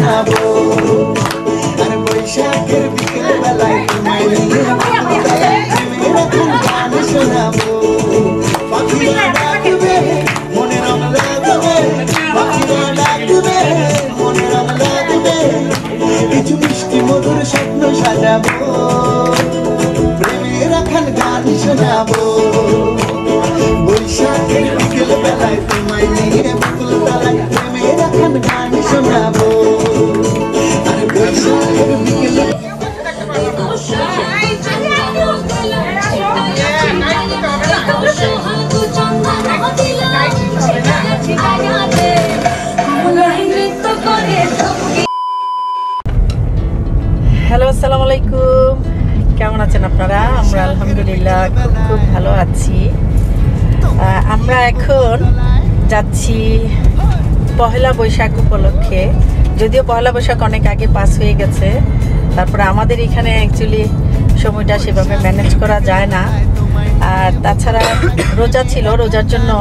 শোনাবো আর বৈশাখের বিকেল বেলায় তোমায় নিয়ে প্রেমের এখন গান শোনাবো পাখিরা ডাকবে মনে রং লাগবে পাখিরা ডাকবে মনে রং লাগবে কিছু মিষ্টি মধুর স্বপ্ন সাজাবো প্রেমের এখন গান শোনাবো বৈশাখের বিকেল বেলায় তোমায় নিয়ে বকুল তলায় প্রেমের এখন গান শোনাবো আর বৈশাখের বিকেল হ্যালো, আসসালামু আলাইকুম। কেমন আছেন আপনারা? আমরা আলহামদুলিল্লাহ খুব ভালো আছি। আমরা এখন যাচ্ছি পহেলা বৈশাখ উপলক্ষে, যদিও পহেলা বৈশাখ অনেক আগে পাস হয়ে গেছে, তারপরে আমাদের এখানে অ্যাকচুয়ালি সময়টা সেভাবে ম্যানেজ করা যায় না। আর তাছাড়া রোজা ছিল, রোজার জন্য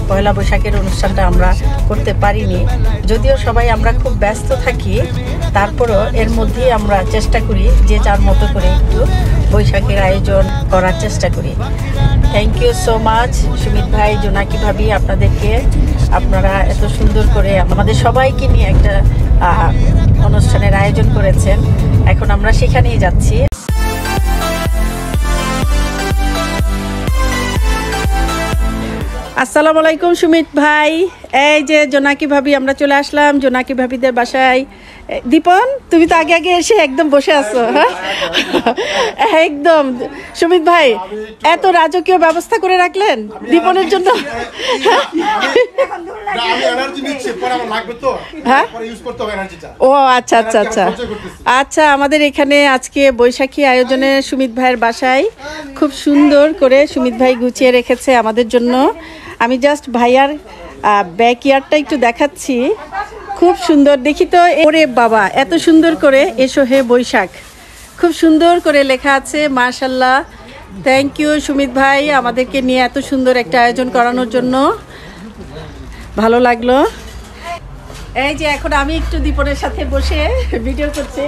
পয়লা বৈশাখের অনুষ্ঠানটা আমরা করতে পারিনি। যদিও সবাই আমরা খুব ব্যস্ত থাকি, তারপরও এর মধ্যেই আমরা চেষ্টা করি যে যার মতো করে একটু বৈশাখের আয়োজন করার চেষ্টা করি। Thank you so much Sumit ভাই, জোনাকি ভাবি, আপনাদেরকে। আপনারা এত সুন্দর করে আমাদের সবাইকে নিয়ে একটা অনুষ্ঠানের আয়োজন করেছেন। এখন আমরা সেখানেই যাচ্ছি। আসসালামু আলাইকুম সুমিত ভাই। এই যে জোনাকি ভাবি, আমরা চলে আসলাম জোনাকি ভাবিদের বাসায়। দীপন, তুমি তো আগে আগে এসে একদম বসে আছো। হ্যাঁ, একদম সুমিত ভাই এত রাজকীয় ব্যবস্থা করে রাখলেন দীপনের জন্য। ও আচ্ছা আচ্ছা আচ্ছা আচ্ছা, আমাদের এখানে আজকে বৈশাখী আয়োজনে সুমিত ভাইয়ের বাসায় খুব সুন্দর করে সুমিত ভাই গুছিয়ে রেখেছে আমাদের জন্য। আমি জাস্ট ভাইয়ার ব্যাকইয়ার্ডটা একটু দেখাচ্ছি, খুব সুন্দর। দেখি তো, ওরে বাবা, এত সুন্দর করে এসো হে বৈশাখ, খুব সুন্দর করে লেখা আছে। মাশাল্লাহ, থ্যাংক ইউ সুমিত ভাই, আমাদেরকে নিয়ে এত সুন্দর একটা আয়োজন করানোর জন্য। ভালো লাগলো। এই যে এখন আমি একটু দীপনের সাথে বসে ভিডিও করছি,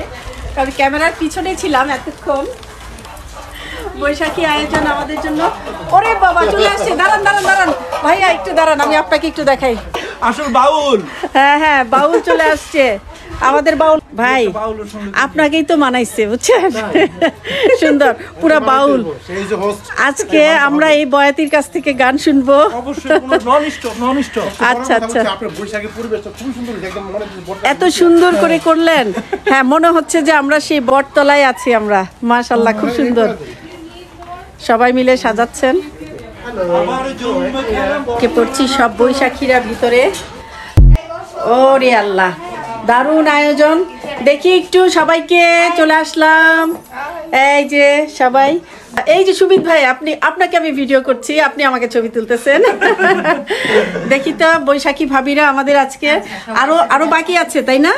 কারণ ক্যামেরার পিছনে ছিলাম এতক্ষণ। বৈশাখী আয়োজন আমাদের জন্য। ওরে বাবা, চলে আসছে। দাঁড়ান দাঁড়ান দাঁড়ান ভাইয়া, একটু দাঁড়ান, আমি আপনাকে একটু দেখাই। আসল বাউল। হ্যাঁ হ্যাঁ, বাউল চলে আসছে আমাদের। বাউল ভাই আপনাকেই তো মানাইছে, বুঝছেন? সুন্দর পুরা বাউল। আজকে আমরা এই বয়াতির কাছ থেকে গান শুনবো। আচ্ছা আচ্ছা, এত সুন্দর করে করলেন। হ্যাঁ, মনে হচ্ছে যে আমরা সেই বটতলায় আছি আমরা। মাশাআল্লাহ, খুব সুন্দর, সবাই মিলে সাজাচ্ছেন। কে পড়ছি সব বৈশাখীরা ভিতরে। ওরে আল্লাহ, দারুণ আয়োজন। দেখি একটু সবাইকে, চলে আসলাম। এই যে সবাই, এই যে সুমিত ভাই, আপনাকে আমি ভিডিও করছি, আপনি আমাকে ছবি তুলতেছেন। দেখি তো বৈশাখী ভাবিরা আমাদের আজকে আরো বাকি আছে, তাই না?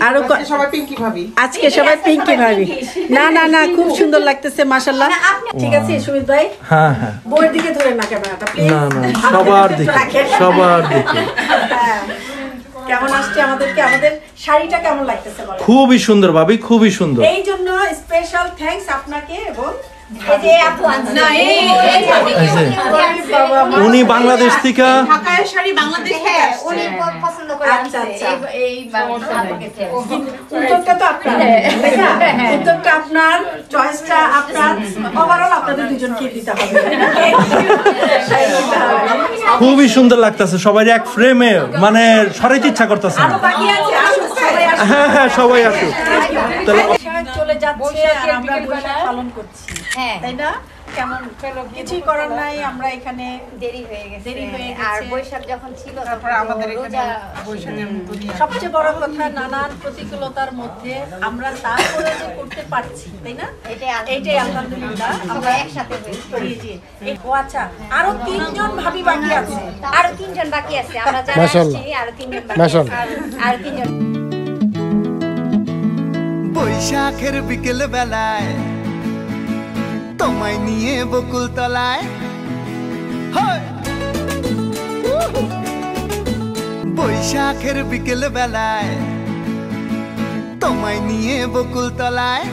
আরো আজকে সবাই পিঙ্কি ভাবি। না না না, খুব সুন্দর লাগতেছে মাশাআল্লাহ। ঠিক আছে সুমিত ভাই, হ্যাঁ হ্যাঁ, বইয়ের দিকে ধরে না ক্যামেরাটা প্লিজ। না না, সবার দিকে, সবার দিকে। কেমন আসছে আমাদেরকে, আমাদের শাড়িটা কেমন লাগতেছে বলো? খুবই সুন্দর ভাবি, খুবই সুন্দর। এই জন্য স্পেশাল থ্যাঙ্কস আপনাকে। এবং উনি বাংলাদেশ থেকে, ঢাকায় শাড়ি বাংলাদেশ থেকে উনি পছন্দ করে। আচ্ছা আচ্ছা, এই উদ্যোগটা তো আপনার, উদ্যোগটা আপনার, চয়েসটা আপনার, ওভারঅল আপনাদের দুজনকে দিতে হবে। খুবই সুন্দর লাগতেছে, সবাই এক ফ্রেমে, মানে সরাইতে ইচ্ছা করতেছে। হ্যাঁ হ্যাঁ, সবাই আসুক। চলে যাচ্ছে আর আমরা বৈশাখ পালন করছি, তাই না? কেমন কিছুই করার নাই, আমরা এখানে দেরি হয়ে গেছে। আর বৈশাখ যখন ছিল তখন আমাদের রোজা। সবচেয়ে বড় কথা, নানান প্রতিকূলতার মধ্যে আমরা তারপরে যে করতে পারছি, তাই না? এইটাই আলহামদুলিল্লাহ, আমরা একসাথে হয়েছি। ও আচ্ছা, আরো 3 জন ভাবি বাকি আছে। আরো 3 জন বাকি আছে, আমরা যারা আসছি আরো 3 জন বাকি আছে। আর 3 জন। বৈশাখের বিকেল বেলায় তোমায় নিয়ে বকুল তলায় বৈশাখের বিকেল বেলায় তোমায় নিয়ে বকুল তলায়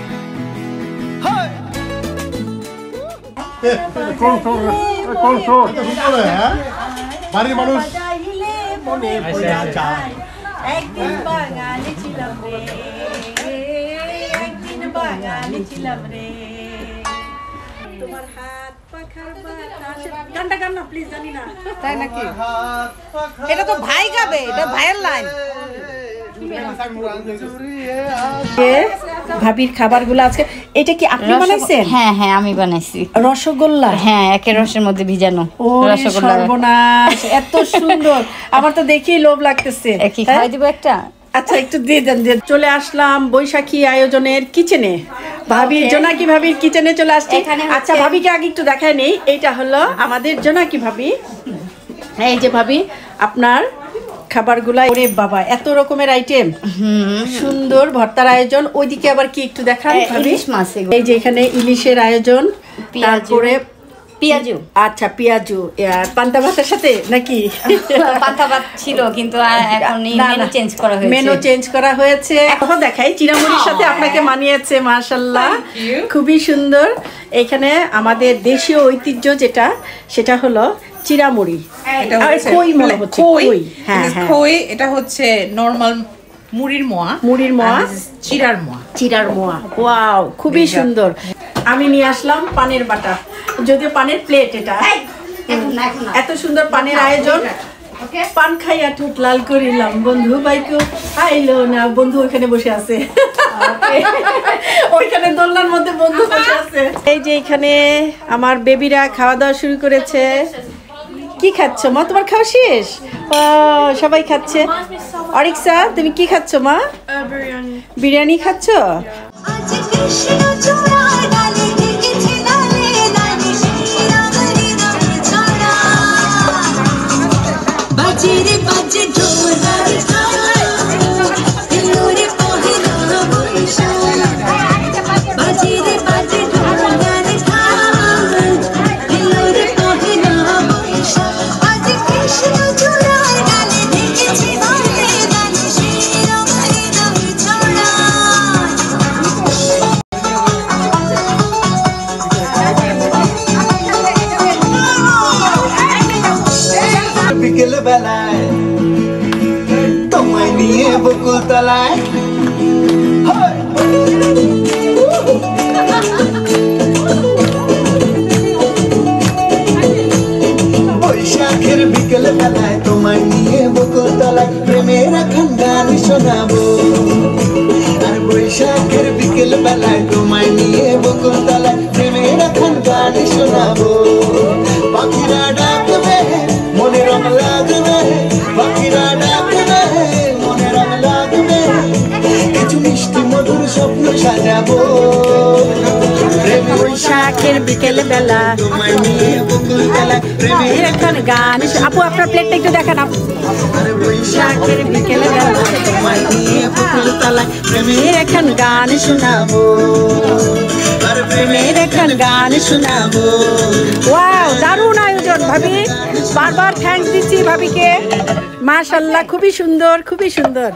বাড়ির মানুষ একদিন বাঙালি ছিলাম রে, একদিন বাঙালি ছিলাম রে, তোমার হাত পাখার বাতাসে। গানটা গান না প্লিজ, জানি না। তাই নাকি? এটা তো ভাই গাবে, এটা ভাইয়ের লাইন। ভাবির খাবারগুলো আজকে, এটা কি আপনি বানাইছেন? হ্যাঁ হ্যাঁ আমি বানাইছি। রসগোল্লা? হ্যাঁ, একের রসের মধ্যে ভিজানো রসগোল্লা। সর্বনাশ, এত সুন্দর, আমার তো দেখেই লোভ লাগতেছে। কি খাই দিব একটা? আচ্ছা একটু দিয়ে দেন। চলে আসলাম বৈশাখী আয়োজনের কিচেনে, ভাবির জোনাকি ভাবির কিচেনে চলে আসছি। আচ্ছা ভাবিকে আগে একটু দেখায় নেই, এইটা হলো আমাদের জোনাকি ভাবি। এই যে ভাবি আপনার খাবারগুলা, ওরে বাবা এত রকমের আইটেম, সুন্দর ভর্তার আয়োজন। ওইদিকে আবার কি একটু দেখান ভাবি? এই যে এখানে ইলিশের আয়োজন, তারপরে পেঁয়াজু। আচ্ছা পেঁয়াজু, পান্তা ভাতের সাথে নাকি? পান্তা ভাত ছিল কিন্তু এখন মেনু চেঞ্জ করা হয়েছে। মেনু চেঞ্জ করা হয়েছে। এখন দেখাই চিড়ামুড়ির সাথে আপনাকে মানিয়েছে, মাশাআল্লাহ খুবই সুন্দর। এখানে আমাদের দেশীয় ঐতিহ্য যেটা, সেটা হলো চিড়ামুড়ি। কই মনে হচ্ছে, কই। হ্যাঁ হ্যাঁ, কই। এটা হচ্ছে নরমাল মুড়ির মোয়া। মুড়ির মোয়া, চিড়ার মোয়া। চিড়ার মোয়া। ওয়াও, খুবই সুন্দর। আমি নিয়ে আসলাম পানের বাটা, যদিও পানের প্লেট এটা। এত সুন্দর পানের আয়োজন, পান খাইয়া ঠোঁট লাল করিলাম, বন্ধু বাইকেও খাইলো না। বন্ধু ওইখানে বসে আছে, ওইখানে দোলনার মধ্যে বন্ধু বসে আছে। এই যে এখানে আমার বেবিরা খাওয়া দাওয়া শুরু করেছে। কি খাচ্ছ মা? তোমার খাওয়া শেষ? সবাই খাচ্ছে। অরিক্সা তুমি কি খাচ্ছ মা? বিরিয়ানি খাচ্ছ? বিকেল বেলায় তোমায় নিয়ে বকুল তলায় বৈশাখের বিকেল বেলায় তোমায় নিয়ে বকুল তলায় প্রেমের এখন গান শোনাবো। আর বৈশাখের বিকেল বেলায় তোমায় নিয়ে বকুল তলায় প্রেমের এখন গান শোনাবো। পাখিরা ডাকবে মনে রং লাগবে, পাখিরা ডাকবে মনে রং লাগবে, কিছু মিষ্টি মধুর স্বপ্ন সাজাবো। বৈশাখের বিকেল বেলা তোমায় নিয়ে বকুল তলায় প্রেমের এখন গান। আপু আপনার প্লেটটা একটু দেখান। বৈশাখের বিকেল বেলা তোমায় নিয়ে বকুল তলায় প্রেমের এখন গান শোনাবো, প্রেমের এখন গান শোনাবো। ওয়াও, দারুণ আয়োজন ভাবি, বারবার থ্যাঙ্কস দিচ্ছি ভাবিকে। মাশাআল্লাহ, খুবই সুন্দর, খুবই সুন্দর।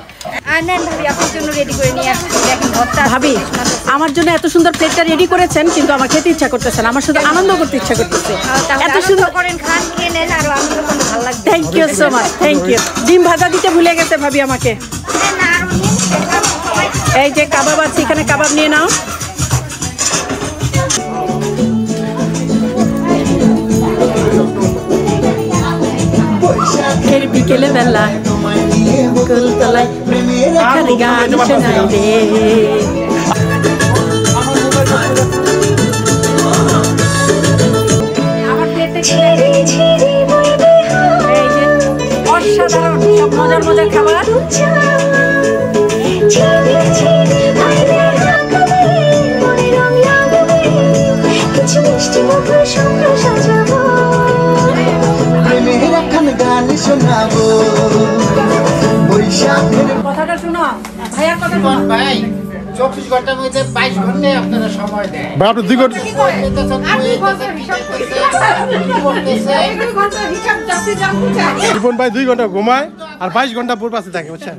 ভাবি আপনার জন্য রেডি করে নিয়ে আসছি। দেখেন ভর্তা। ভাবি আমার জন্য এত সুন্দর প্লেটটা রেডি করেছেন, কিন্তু আমার খেতে ইচ্ছা করতেছে না, আমার শুধু আনন্দ করতে ইচ্ছা করতেছে। এত সুন্দর করেন, খান, খেয়ে নেন, আরো আনন্দ করলে ভালো লাগবে। Thank you so much, thank you. ডিম ভাজা দিতে ভুলে গেছে ভাবি আমাকে। এই যে কাবাব আছে, এখানে কাবাব নিয়ে নাও। বৈশাখের বিকেলে বেলা তোমায় নিয়ে বকুল তলায় প্রেমের এখন গান শোনাই রে। অসাধারণ সব মজার মজার খাবার। প্রেমের এখন গান শোনাবো। বৈশাখের কথাটা কথাটা শোনো, ভাইয়ার কথা শোনো। ভাই 24 ঘন্টার মধ্যে 22 ঘন্টায় আপনারা সময় দেন। ভাই আপনি 2 ঘন্টা জীবন ভাই 2 ঘন্টা ঘুমায় আর 22 ঘন্টা পুরো পাশে থাকে, বুঝছেন?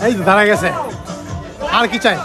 এই তো দাঁড়া গেছে, আর কি চাই?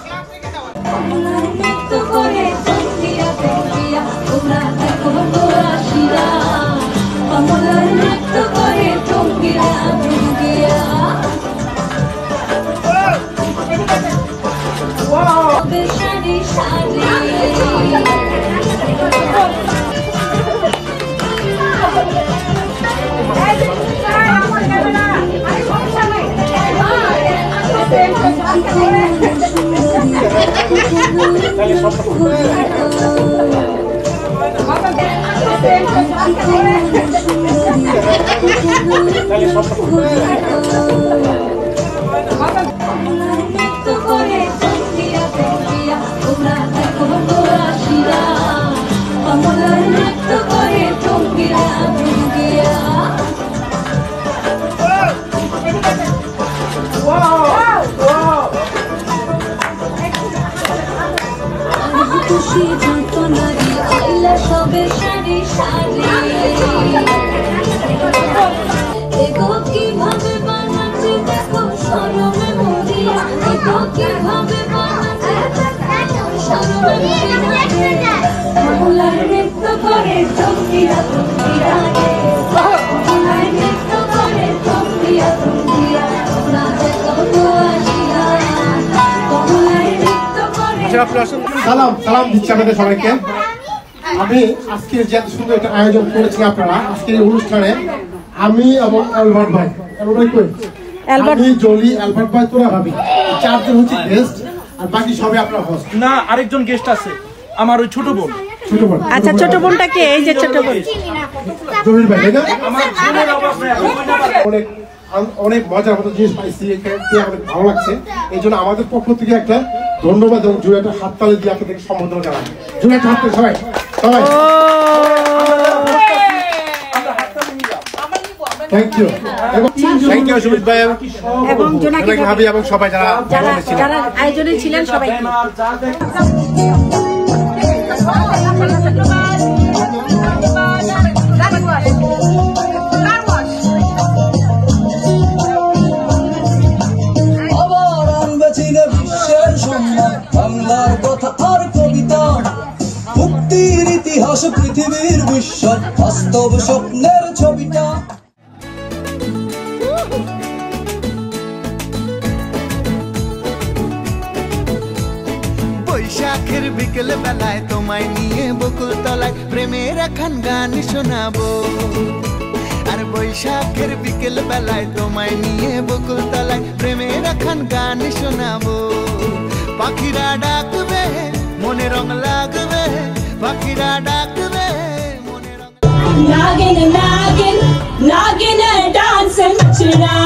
সালাম দিচ্ছি আপনাদের সবাইকে। আমি আজকে যে এত সুন্দর একটা আয়োজন করেছি আপনারা আজকের এই অনুষ্ঠানে, আমি এবং অ্যালবার্ট ভাই, আমি জলি, অ্যালবার্ট ভাই, তোরা ভাবি, 4 জন হচ্ছে গেস্ট, আর বাকি সবাই আপনার হোস্ট। না, আরেকজন গেস্ট আছে, আমার ওই ছোট বোন। আচ্ছা, ছোট বোনটা কে? এই যে ছোট বোন জলির ভাই, তাই না? আমার বোনের অভাব নেই। অনেক মজার মতো জিনিস পাইছি, আমাদের ভালো লাগছে। এই জন্য আমাদের পক্ষ থেকে একটা ধন্যবাদ এবং জোরে একটা হাততালি দিয়ে আপনাদেরকে সম্বোধন জানাই। জোরে একটা হাততালি সবাই সবাই। Thank you, thank you Sumit ভাই এবং জোনাকি ভাবি এবং সবাই যারা আয়োজনে ছিলেন সবাইকে। বাংলার কথা আর কবিতা, মুক্তির ইতিহাস, পৃথিবীর বিশ্বর বাস্তব স্বপ্নের ছবিটা। বৈশাখের বিকেল বেলায় তোমায় নিয়ে বকুল তলায় প্রেমের একখান গান শোনাবো। আর বৈশাখের বিকেল বেলায় তোমায় নিয়ে বকুল তলায় প্রেমের একখান গান শোনাবো। পাখিরা ডাকবে, মনে রং লাগবে, পাখিরা ডাকবে, মনে রং। নাগিন নাগিন নাগিন ডান্স নচরা,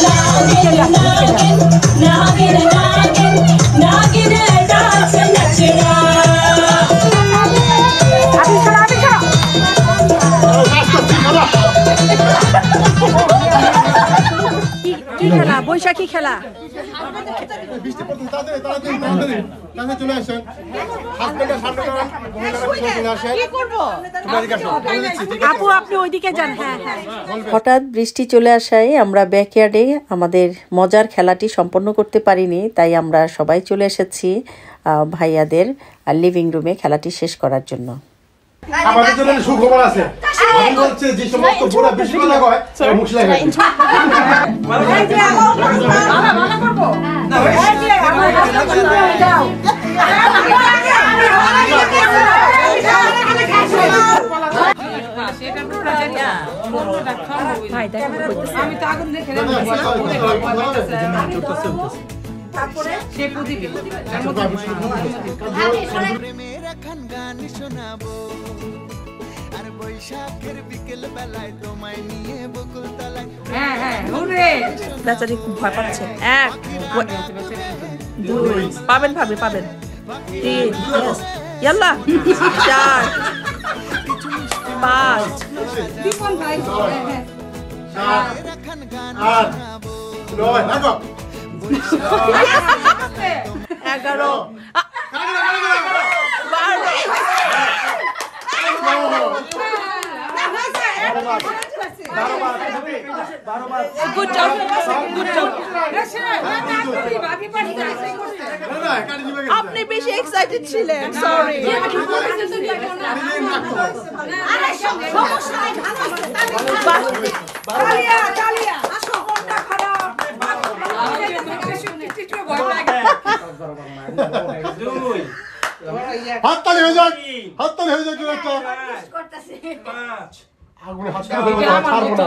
নাগিন নাগিন নাগিন নাগিন নাগিন ডান্স নচরা। কি খেলা? বৈশাখী খেলা। আপু, আপনি ওইদিকে যান। হ্যাঁ হ্যাঁ। হঠাৎ বৃষ্টি চলে আসায় আমরা ব্যাকইয়ার্ডে আমাদের মজার খেলাটি সম্পন্ন করতে পারিনি, তাই আমরা সবাই চলে এসেছি ভাইয়াদের লিভিং রুমে খেলাটি শেষ করার জন্য। আমাদের জন্য সুখবর আছে, আমি বলছি যে সমস্ত বুড়া বেশি কথা কয় মুশলা খায়। আমি তো আগুন দেখে বৈশাখের বিকেল বেলায় তোমায় নিয়ে বকুল তলায় বেচারি খুব ভয় পাচ্ছে। 1 2 পাবেন ভাবে পাবেন 3 ইয়াল্লা 4 5 দীপন ভাই 8 9 লাগো 11 Good job. Good job. আপনি বেশি এক্সাইটেড ছিলেন, সরি। হাততালি হয়ে যাক, হাততালি হয়ে যাক একটা। আগুনে হাত ছাড়বো না, ছাড়বো না।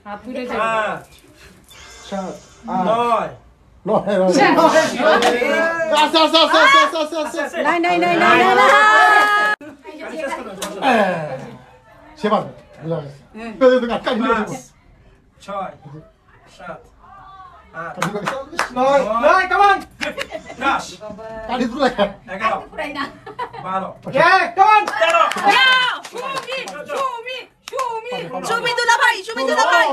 হাত তুলে যাও। 7 9 সেবার বুঝা গেছে। 6 7 8 9 come on 10 কাটি তুলে 11 পুরাই না 12 come on 13 সুমিদুল্লাহ ভাই, সুমিদুল্লাহ ভাই।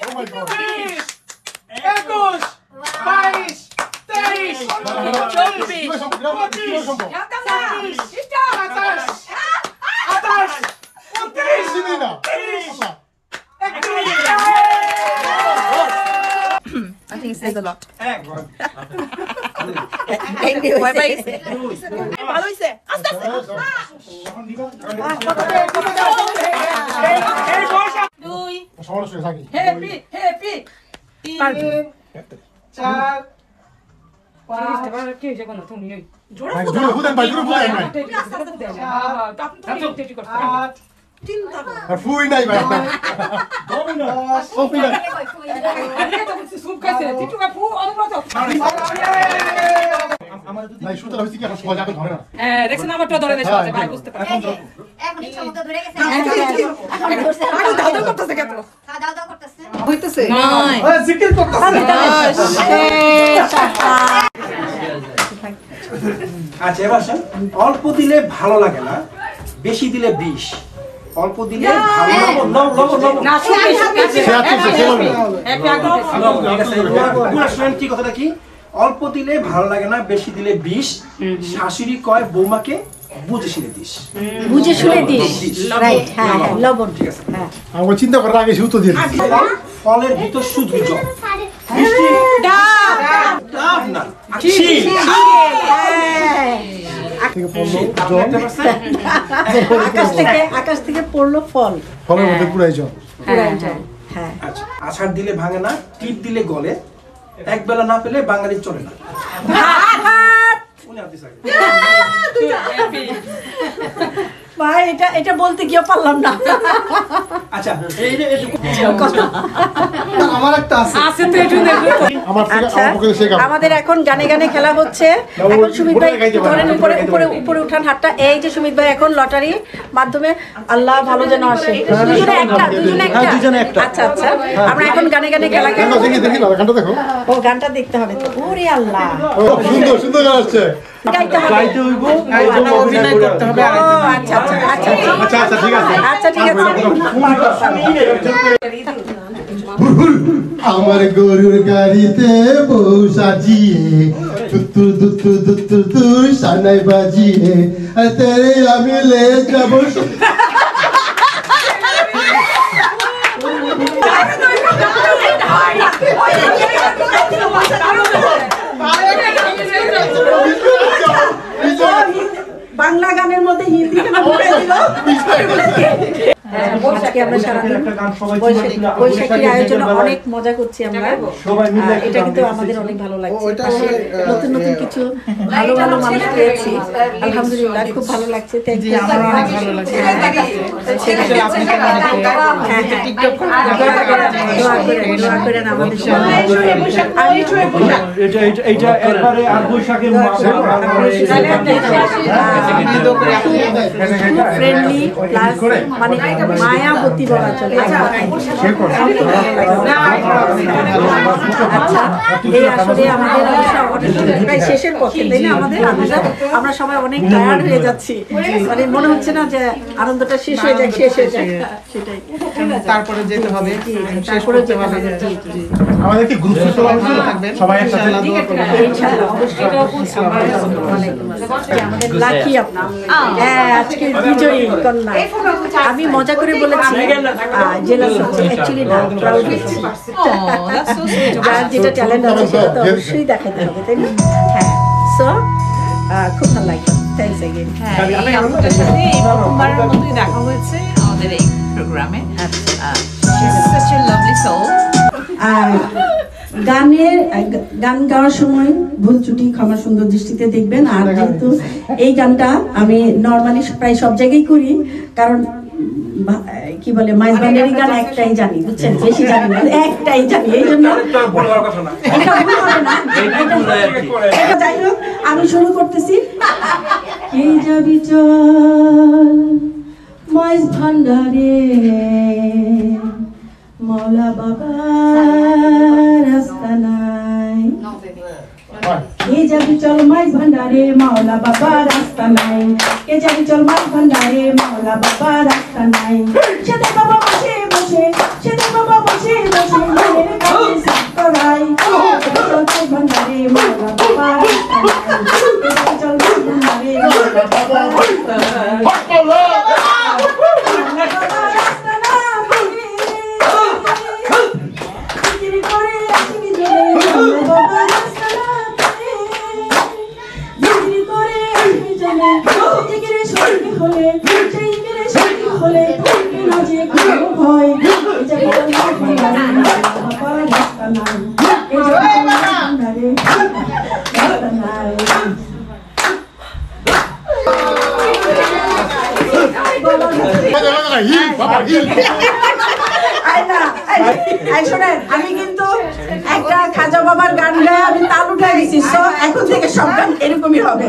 Oh my God. 21 22 23 I think it says a lot. ভয় পাইছে। ভালো হইছে। আস্তে আস্তে। 2 সমস্যা থাকি হ্যাপি হ্যাপি 3 4 5 কি হইছে কোন তুমি জোরে জোরে বুদেন ভাই জোরে বুদেন ভাই আর ফুই নাই ভাই ও ফুই নাই ভাই সুতরাং হইছে কি এখন সহজ আগে ধরে না দেখছেন আমারটা ধরে দেশ আছে ভাই বুঝতে পারছি এক মিনিট সময় ধরে গেছে দাদা করতেছে কত দাও দাও করতেছে হইতেছে 9 ওই জিকির করতেছে। 10 আচ্ছা এবার শোন, অল্প দিলে ভালো লাগে না, বেশি দিলে বিষ। অল্প দিলে ভালো লবণ না শুনে সে আছে সে বলবে কি কথাটা কি? অল্প দিলে ভালো লাগে না, বেশি দিলে বিষ। শাশুড়ি কয় বৌমাকে বুঝে শুনে দিস। বুঝে শুনে দিস, রাইট। হ্যাঁ লবণ, ঠিক আছে। হ্যাঁ। আমার চিন্তা করার আগে সে উত্তর দিয়ে দিচ্ছে ফলের ভিতর শুধু জল, মিষ্টি ডাব না, চিল। থেকে পড়লো জল আকাশ থেকে পড়লো ফল, ফলের মধ্যে পুরাই জল পুরাই জল। হ্যাঁ। আচ্ছা, আছাড় দিলে ভাঙে না, টিপ দিলে গলে, এক বেলা না পেলে বাঙালি চলে না। ভাই এটা বলতে গিয়ে পারলাম না। আচ্ছা আমার একটা আছে আছে তো একটু দেখো আমার থেকে আচ্ছা, আমার পক্ষে শেখা আমাদের এখন গানে গানে খেলা হচ্ছে। এখন সুমিত ভাই ধরেন উপরে উপরে উপরে উঠান হাতটা। এই যে সুমিত ভাই এখন লটারি মাধ্যমে, আল্লাহ ভালো যেন আসে। দুজনে একটা। আচ্ছা আচ্ছা, আমরা এখন গানে গানে খেলা খেলবো। দেখি দেখি না গানটা দেখো ও গানটা দেখতে হবে তো। ওরে আল্লাহ, ও সুন্দর সুন্দর গান আসছে গাইতে হবে, গাইতে হইব, অভিনয় করতে হবে। আচ্ছা আচ্ছা আচ্ছা আচ্ছা আচ্ছা ঠিক আছে আচ্ছা ঠিক আছে। আমার গরুর গাড়িতে বউ সাজিয়ে দুত্তুর দুত্তুর দুত্তুর দুর সানাই বাজিয়ে আর তেরে আমি লে যাব বাংলা গানের মধ্যে হিন্দি কেন বলে দিল? আজকে আমরা সারাদিন বৈশাখীর আয়োজনে অনেক মজা করছি আমরা। এটা কিন্তু আমাদের অনেক ভালো লাগছে। নতুন নতুন কিছু ভালো ভালো মানুষ পেয়েছি, আলহামদুলিল্লাহ খুব ভালো লাগছে। থ্যাংক ইউ, আমার অনেক ভালো লাগছে। দোয়া করেন আমাদের সবাই। এটা একবারে আর বৈশাখের ফ্রেন্ডলি প্লাস মানে মায়াবতী বলা চলে। আচ্ছা, এই আসলে আমাদের প্রায় শেষের পথে, তাই না? আমরা সবাই অনেক টায়ার্ড হয়ে যাচ্ছি, মানে মনে হচ্ছে না যে আনন্দটা শেষ হয়ে যায়। সেটাই, তারপরে যেতে হবে, তারপরে যেতে হবে। আমাদের কি গ্রুপ থাকবেন সবাই একসাথে? আমাদের লাকি আপনা, হ্যাঁ আজকে বিজয়ী কন্যা। আমি মজা করে বলেছি জেলাস হচ্ছে, অ্যাকচুয়ালি না, প্রাউড হচ্ছি। যার যেটা ট্যালেন্ট আছে সেটা তো অবশ্যই দেখাতে হবে, তাই না? হ্যাঁ, সো খুব ভালো লাগে। Thanks again. আপনার সাথে এই প্রথমবারের মতোই দেখা হয়েছে আমাদের এই প্রোগ্রামে। such a lovely soul. গান গাওয়ার সময় ভুল ত্রুটি ক্ষমা সুন্দর দৃষ্টিতে দেখবেন। আর যেহেতু এই গানটা আমি নর্মালি প্রায় সব জায়গায় করি, কারণ কি বলে মাইজ ব্যান্ডের গান একটাই জানি, বুঝছেন, বেশি জানি না, একটাই জানি। এই জন্য এটা ভুল হবে না। যাই হোক, আমি শুরু করতেছি। এই যাবি চল মাইজ ভান্ডারে, মৌলা বাবা রাস্তা নাই। কে যাবি চল মাইজ ভান্ডারে, মৌলা বাবা রাস্তা নাই। কে যাবি চল মাইজ ভান্ডারে, মৌলা বাবা রাস্তা নাই। সেদে বাবা বসে বসে, সেদে বাবা বসে বসে মনের কাছে সাফ করাই। চল মাইজ ভান্ডারে, মৌলা বাবা রাস্তা নাই। চল মাইজ ভান্ডারে, মৌলা বাবা রাস্তা নাই। আমি কিন্তু একটা খাজা বাবার গান গায়ে আমি তাল উঠাই দিচ্ছি। এখন থেকে সব গান এরকমই হবে।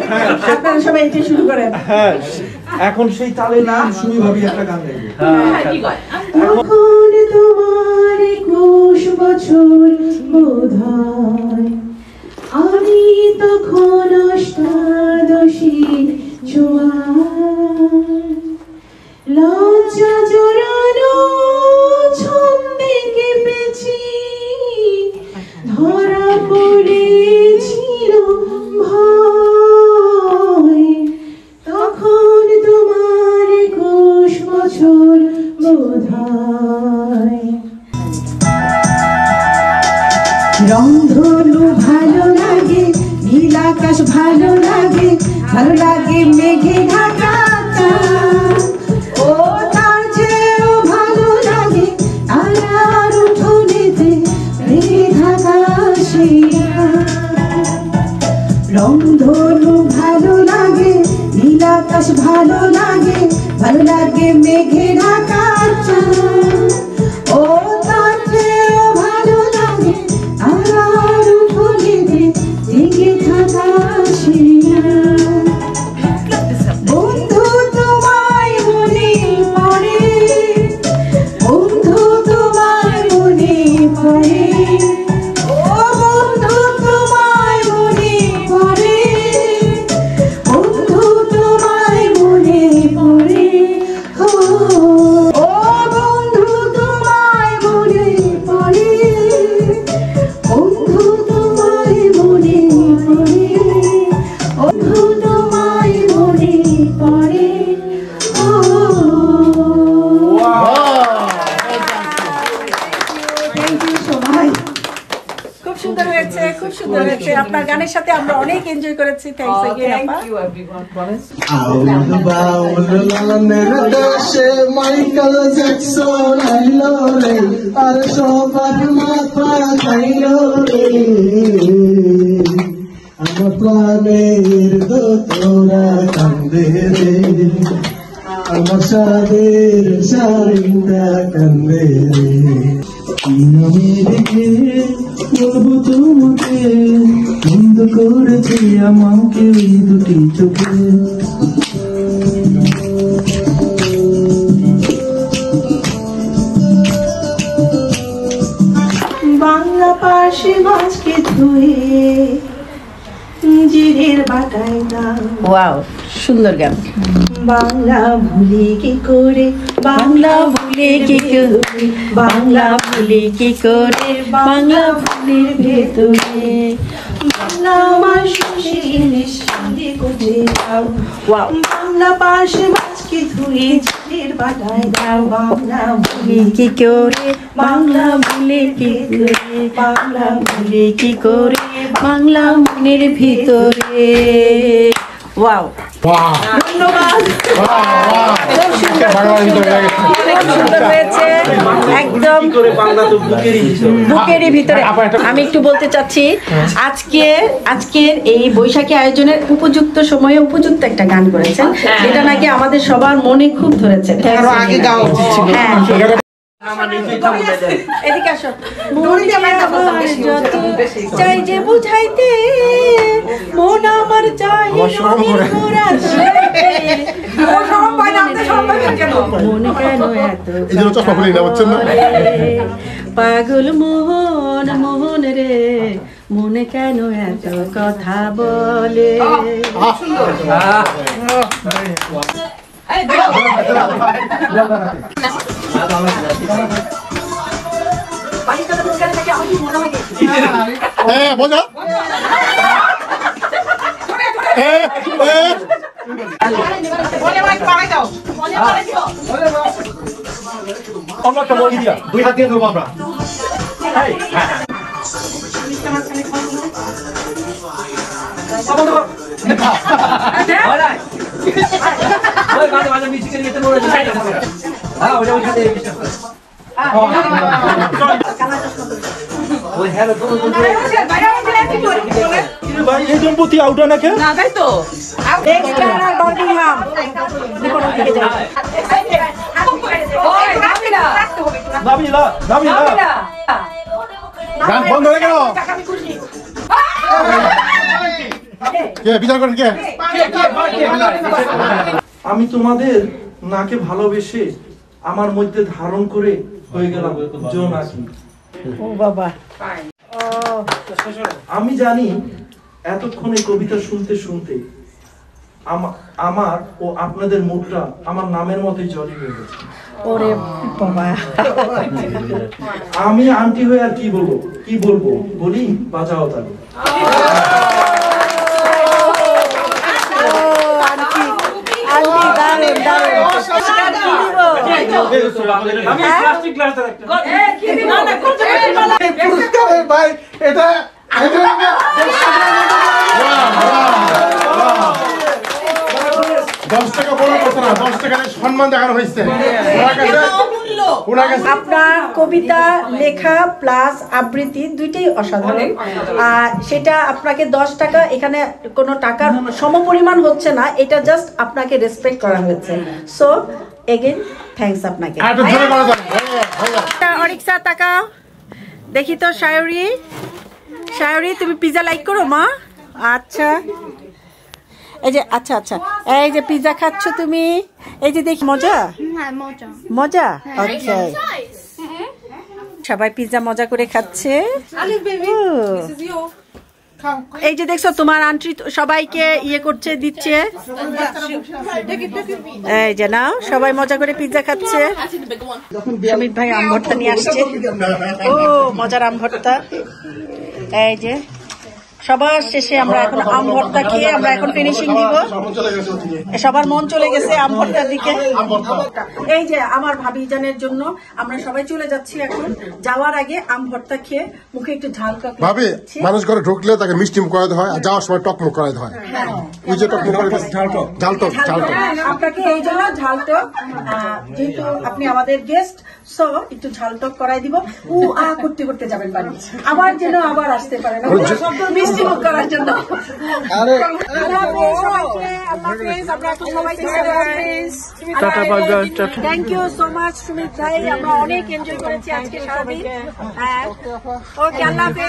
আপনারা সবাই এটা শুরু করেন। এখন সেই তালে নাম শুনি ভাবি একটা গান গাইবে। তখন তোমার 21 বছর বোধহয়, আমি তখন অষ্টাদশী ছোঁয়ায়। লজ্জা জড়ানো ছন্দে কেঁপেছি, ধরা পড়েছিল ভয়। তখন তোমার 21 বছর বোধহয়। রংধনু ভালো লাগে, নীল আকাশ ভালো লাগে, ভালো লাগে মেঘে ঢাকা চাঁদ। ও তার চেয়েও ভালো লাগে তারার উঠোনেতে মেঘে ঢাকা শিয়া। রংধনু ভালো লাগে, নীল আকাশ ভালো লাগে, ভালো লাগে মেঘে ঢাকা চাঁদ। ও তার চেয়েও ভালো লাগে তারার উঠোনেতে জেগে থাকা শিয়া। বন্ধু তোমায় মনে পড়ে, বন্ধু তোমায় মনে পড়ে, ও বন্ধু তোমায় মনে পড়ে, বন্ধু তোমায় মনে পড়ে, ও বন্ধু গানের সাথে আমরা অনেক এনজয় করেছি। থ্যাঙ্কস अगेन আপা। Thank you everyone. বলেন আউল বাউল লানের দেশে মাইকেল জ্যাকসন আইলো রে আর সবার মাথা খাইলো রে আমার প্রাণের দোতরা কান্দে রে আমার সাদের সারিটা কান্দে রে আমি দেখে বলবো তোমাকে বন্ধ করেছি আমাকে ওই দুটি চোখে বাংলা পাশে মাছকে ধুয়ে জিরের বাটায় দাও। ওয়াও, সুন্দর গান। বাংলা ভুলি কি করে, বাংলা ভুলে কি করে, বাংলা ভুলে কি করে, বাংলা ভুলের ভেতরে বাংলা আমার শশীর নিঃসন্দেহ করে দাও। ওয়াও, বাংলা পাশে মাছকে ধুয়ে জিরের বাটায় দাও। বাংলা ভুলি কি করে, বাংলা ভুলে কি করে, বাংলা ভুলে কি করে, বাংলা মনের ভিতরে। ওয়াও, ধন্যবাদ। খুব সুন্দর হয়েছে, একদম বুকেরই ভিতরে। আমি একটু বলতে চাচ্ছি, আজকের এই বৈশাখী আয়োজনের উপযুক্ত সময়ে উপযুক্ত একটা গান করেছেন, যেটা নাকি আমাদের সবার মনে খুব ধরেছে। হ্যাঁ, এদিকে আসো। চাই যে বুঝাইতে মন আমার চাই মনে কেন এত পাগল মোহন মোহন রে, মনে কেন এত কথা বলে। দুই হাত দিয়ে ধরবো আমরা। এই দম্পতি আউট না কে? না তাই তো নাবিলা নাবিলা গান বন্ধ হয়ে গেল। কে বিচার করেন কে? আমি তোমাদের নাকে ভালোবেসে আমার মধ্যে ধারণ করে হয়ে গেলাম জোনাকি। ও বাবা, আমি জানি এতক্ষণ এই কবিতা শুনতে শুনতে আমার ও আপনাদের মুখটা আমার নামের মতোই জড়ি হয়ে গেছে। ওরে বাবা, আমি আন্টি হয়ে আর কি বলবো বলি, বাজাও তাহলে। ভাই এটা 10 টাকা বড় কথা না, 10 টাকা সম্মান দেখানো হয়েছে। আপনার কবিতা লেখা প্লাস আবৃত্তি দুইটাই অসাধারণ। সেটা আপনাকে 10 টাকা, এখানে কোনো টাকার সমপরিমাণ হচ্ছে না, এটা জাস্ট আপনাকে রেসপেক্ট করা হয়েছে। সো এগেন থ্যাঙ্কস আপনাকে। অরিক্সা তাকাও দেখি তো। সায়রি তুমি পিজা লাইক করো মা? আচ্ছা, এই যে আচ্ছা আচ্ছা, এই যে পিজা খাচ্ছ তুমি, এই যে দেখি মজা মজা। আচ্ছা, সবাই পিজা মজা করে খাচ্ছে। এই যে দেখছো তোমার আন্টি সবাইকে ইয়ে করছে, দিচ্ছে। এই যে নাও, সবাই মজা করে পিজা খাচ্ছে। সুমিত ভাই আম ভর্তা নিয়ে আসছে। ও মজার আম ভর্তা। এই যে সবার শেষে আমরা এখন আম ভর্তা খেয়ে আমরা এখন ফিনিশিং দিব। সবার মন চলে গেছে আম ভর্তার দিকে। এই যে আমার ভাবিজানের জন্য আমরা সবাই চলে যাচ্ছি এখন। যাওয়ার আগে আম ভর্তা খেয়ে মুখে একটু ঝাল ভাবি, মানুষ ঘরে ঢুকলে তাকে মিষ্টি মুখ করাতে হয়, আর যাওয়ার সময় টক মুখ করাতে হয়। ওই যে টক মুখ ঝাল টক। আপনাকে এই জন্য ঝাল টক, যেহেতু আপনি আমাদের গেস্ট, সো একটু ঝাল টক করাই দিব। করতে করতে যাবেন বাড়ি, আবার যেন আবার আসতে পারেন মিষ্টি মুখ করার জন্য। Thank you so much Sumit ভাই, আমরা অনেক এনজয় করেছি আজকে সারাদিন। ওকে, আল্লাহ হাফেজ।